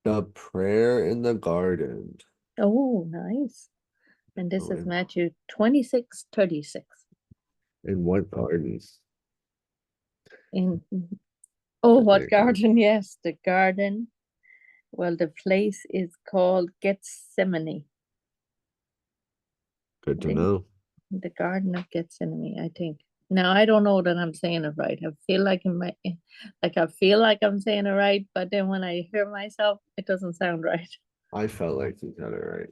The prayer in the garden. Oh, nice. And this Oh, is Matthew 26:36. in what gardens? In Oh, what Very good. garden? Yes, the garden. Well, the place is called Gethsemane. Good I to think know. the Garden of Gethsemane, I think. Now I don't know that I'm saying it right. I feel like I feel like I'm saying it right, but then when I hear myself, it doesn't sound right. I felt like you got it right.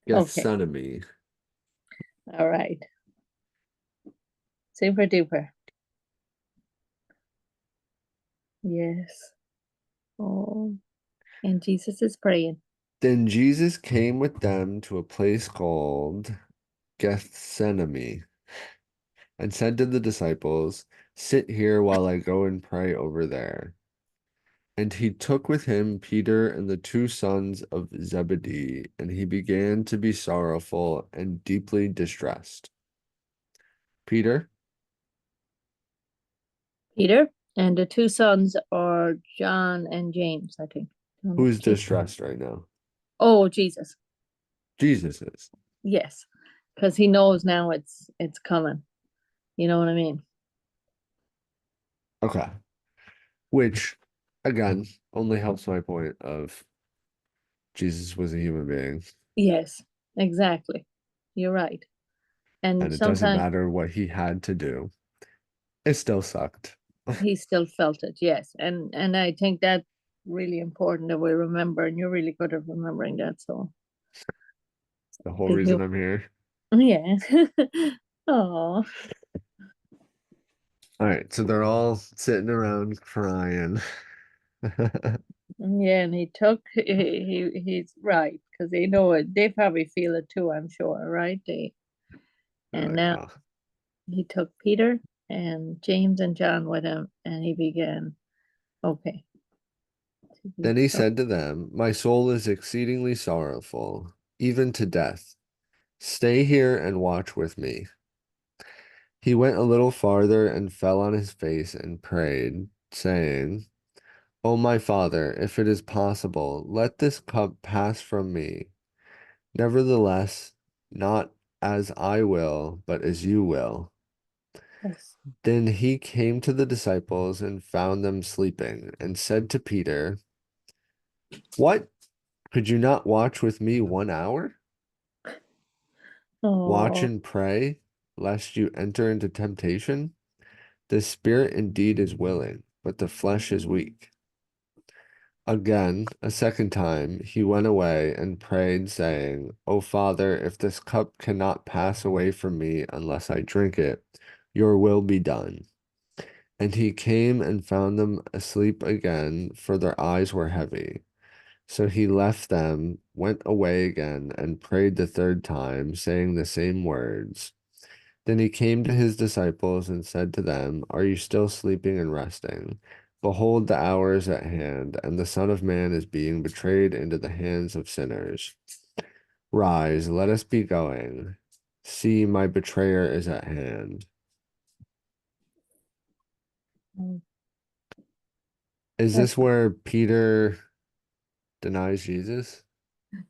Okay. Gethsemane. All right. Super duper. Yes. Oh, and Jesus is praying. Then Jesus came with them to a place called Gethsemane and said to the disciples, sit here while I go and pray over there. And he took with him Peter and the two sons of Zebedee, and he began to be sorrowful and deeply distressed. Peter, Peter and the two sons are John and James, I think. who's James. distressed right now? Oh, Jesus. Jesus is. Yes. Because he knows now it's coming. You know what I mean? Okay. Which, again, only helps my point of Jesus was a human being, Yes, exactly. You're right. And and it doesn't sometimes matter what he had to do. It still sucked. he still felt it, yes. And I think that's really important that we remember, and you're really good at remembering that. So The whole thank reason you. I'm here. Yeah. Oh, All right, so they're all sitting around crying. yeah, and he took he's right, because they know it, they probably feel it too, I'm sure, right? They They're and like, now oh. he took Peter and James and John with him, and he began, okay. Then he said to them, my soul is exceedingly sorrowful, even to death. Stay here and watch with me. He went a little farther and fell on his face and prayed, saying, O my Father, if it is possible, let this cup pass from me. Nevertheless, not as I will, but as you will. Yes. Then he came to the disciples and found them sleeping, and said to Peter, what? Could you not watch with me 1 hour? Watch Oh, and pray, lest you enter into temptation. The spirit indeed is willing, but the flesh is weak. Again, a second time, he went away and prayed, saying, O Father, if this cup cannot pass away from me unless I drink it, your will be done. And he came and found them asleep again, for their eyes were heavy. So he left them, went away again, and prayed the third time, saying the same words. Then he came to his disciples and said to them, are you still sleeping and resting? Behold, the hour is at hand, and the Son of Man is being betrayed into the hands of sinners. Rise, let us be going. See, my betrayer is at hand. Is that's this where Peter denies Jesus?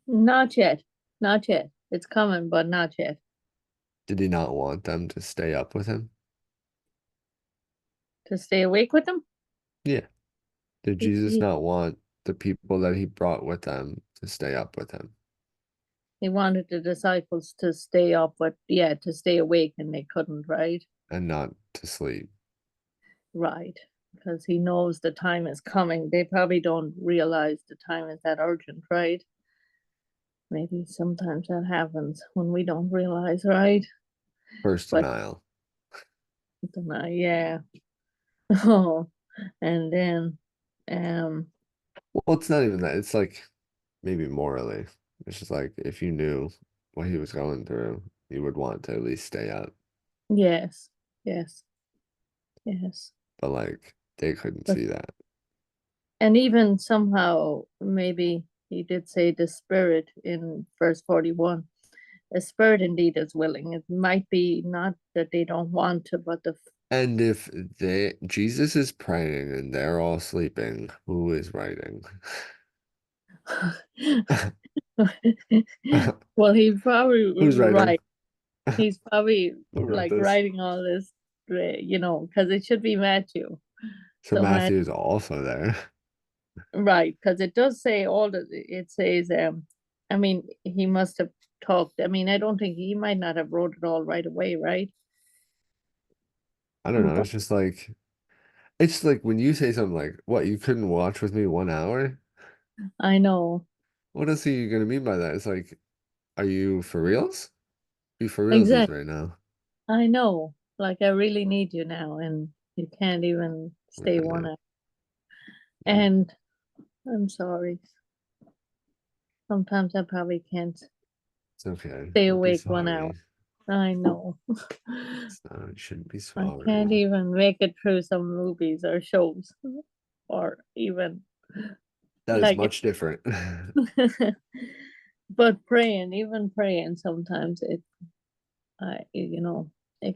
not yet. Not yet. It's coming, but not yet. Did he not want them to stay up with him? To stay awake with them? Yeah. Did He, Jesus he, not want the people that he brought with them to stay up with him he wanted the disciples to stay up, but yeah, to stay awake, and they couldn't, right? and not to sleep? Right. Because he knows the time is coming. They probably don't realize the time is that urgent, right? Maybe sometimes that happens when we don't realize, right? First But denial. yeah. Oh, and then, um, Well, it's not even that. It's like maybe morally. It's just like if you knew what he was going through, you would want to at least stay up. yes, yes, yes. But like they couldn't But see that. and even somehow, maybe he did say the spirit in verse 41. The spirit indeed is willing. It might be not that they don't want to, but And if Jesus is praying and they're all sleeping, who is writing? Well, he probably Who's writing? right. He's probably Who wrote like this? writing all this, because it should be Matthew. So So Matthew, Matthew is also there. right? Because it does say all the. It says, I mean, he must have talked. I mean, I don't think he might not have wrote it all right away, right? I don't know. But It's like when you say something like, "What, you couldn't watch with me 1 hour?" I know What else are you gonna mean by that? It's like, are you for reals? You for realsies exactly. right now? I know. Like I really need you now, and you can't even stay one Yeah, hour. yeah. And I'm sorry. Sometimes I probably can't It's okay. stay Don't be awake 1 hour. sorry. I know. You shouldn't be I can't sorry. even make it through some movies or shows or even That is like much different. but praying, even praying sometimes it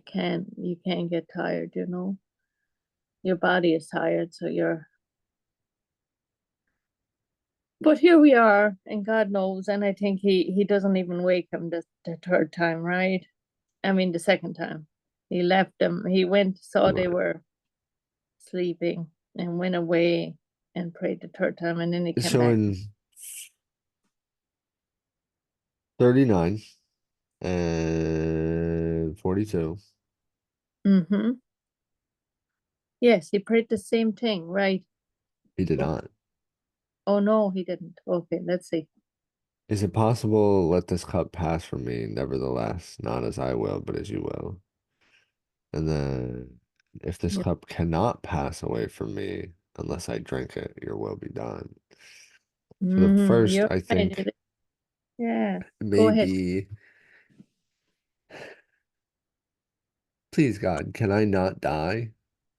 can you can get tired. Your body is tired, so you're but here we are, and God knows, and I think he doesn't even wake him the third time, right? I mean the second time. He left them, he went, saw they Right. were sleeping and went away and prayed the third time, and then he came So back. in 39 and 42, Mm-hmm. Yes, he prayed the same thing, right? he did But not. oh no, he didn't. Okay, let's see. Is it possible let this cup pass from me, nevertheless, not as I will, but as you will? And then if this cup cannot pass away from me unless I drink it, your will be done. So the Mm-hmm. first, You're I right. think, Yeah. Go may ahead. be, please God, can I not die?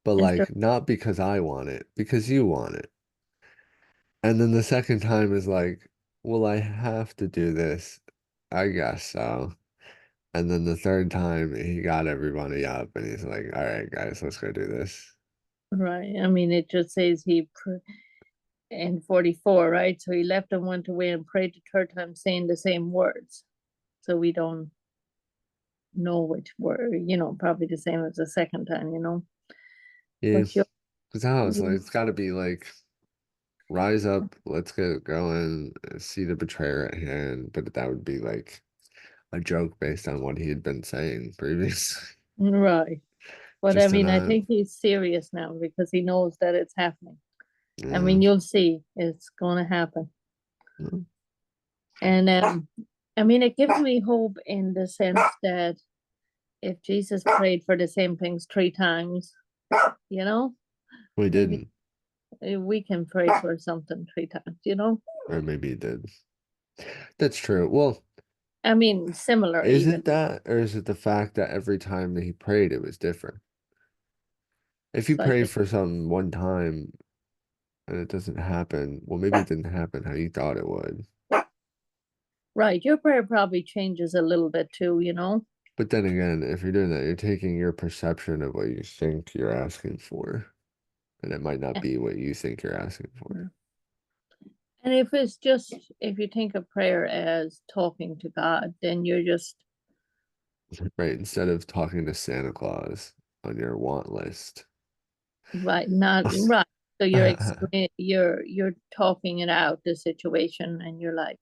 But Is there like, not because I want it, because you want it. And then the second time is like, will I have to do this? I guess so. And then the third time he got everybody up and he's like, all right, guys, let's go do this. right? I mean, it just says in 44, right? So he left and went away and prayed the third time, saying the same words. So we don't know which word, probably the same as the second time. Yeah. But you, Because how it's like, you it's got to be like, rise up, let's get it going, see the betrayer at hand. But that would be like a joke based on what he had been saying previously. right. But I Just mean, I enough. think he's serious now because he knows that it's happening. I Yeah. mean, you'll see it's going to happen. Mm. And I mean, it gives me hope in the sense that if Jesus prayed for the same things 3 times, you know, We maybe didn't, we can pray for something 3 times. or maybe he did. That's true. Well, I mean, similar is even. it that, or is it the fact that every time that he prayed, it was different? If you It's like, pray for something one time and it doesn't happen, well, maybe it didn't happen how you thought it would. right, your prayer probably changes a little bit too. But then again, if you're doing that, you're taking your perception of what you think you're asking for, and it might not be what you think you're asking for. And if you think of prayer as talking to God, then you're just Right? Instead of talking to Santa Claus on your want list. right, not right. So you're explaining, you're talking it out, the situation, and you're like,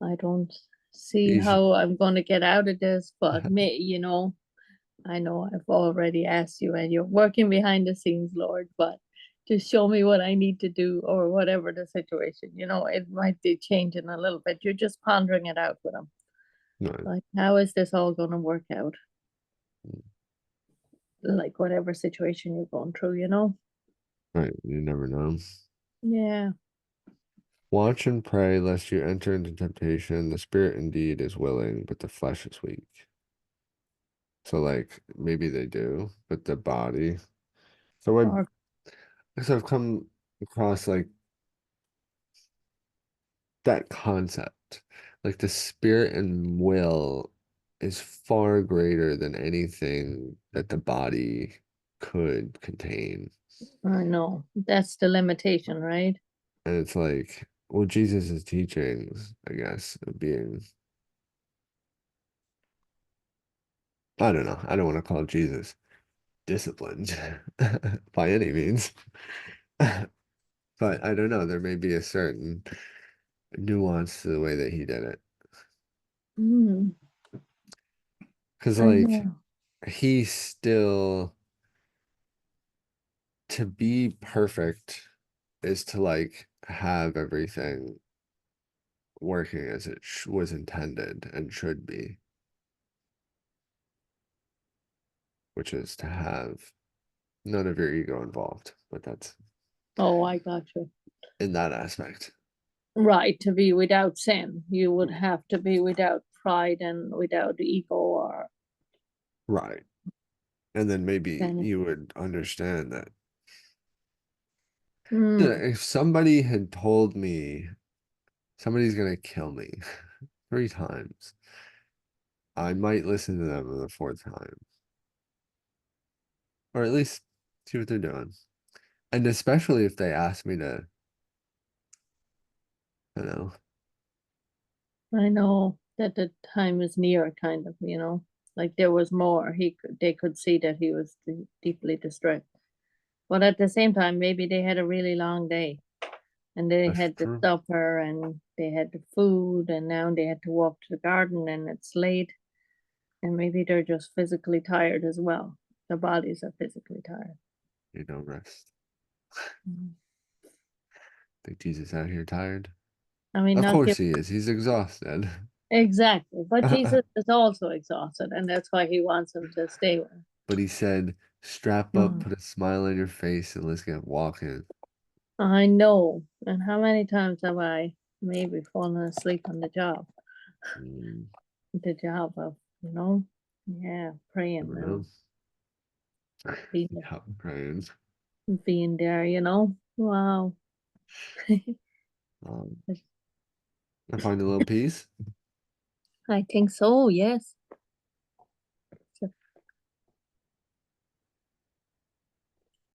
I don't see You should, how I'm going to get out of this, but I know I've already asked you and you're working behind the scenes, Lord, but just show me what I need to do or whatever the situation. It might be changing a little bit. You're just pondering it out with him. no, Like, how is this all going to work out? Like, whatever situation you're going through. right, you never know. Yeah. Watch and pray lest you enter into temptation. The spirit indeed is willing, but the flesh is weak. So like maybe they do, but the body. So Or I've come across like that concept. Like the spirit and will is far greater than anything that the body could contain. I know that's the limitation, right? And it's like, well, Jesus' teachings, I guess, of being, I don't know, I don't want to call Jesus disciplined by any means. But I don't know, there may be a certain nuance to the way that he did it. Mm, Because, I like, know. he still, to be perfect is to, like, have everything working as it was intended and should be, which is to have none of your ego involved. But that's Oh, I got you. in that aspect. Right, to be without sin, you would have to be without pride and without ego or Right. And then maybe kind of. you would understand that Mm, if somebody had told me somebody's gonna kill me 3 times, I might listen to them the 4th time, or at least see what they're doing. And especially if they ask me to, you know, I know that the time is near, kind of, like there was more. They could see that he was deeply distressed. But at the same time, maybe they had a really long day and they that's had the true. supper and they had the food and now they had to walk to the garden and it's late and maybe they're just physically tired as well. Their bodies are physically tired. You don't rest. Mhm. Think Jesus out here tired? I mean, Of not course give he is. He's exhausted. exactly, but Jesus is also exhausted and that's why he wants him to stay with him. But he said, strap up, Mm. put a smile on your face, and let's get walking. I know. And how many times have I maybe fallen asleep on the job? Mm, The job of, yeah, praying never know. and being, Yeah, praying. being there, Wow. Um, I find a little peace. I think so, yes.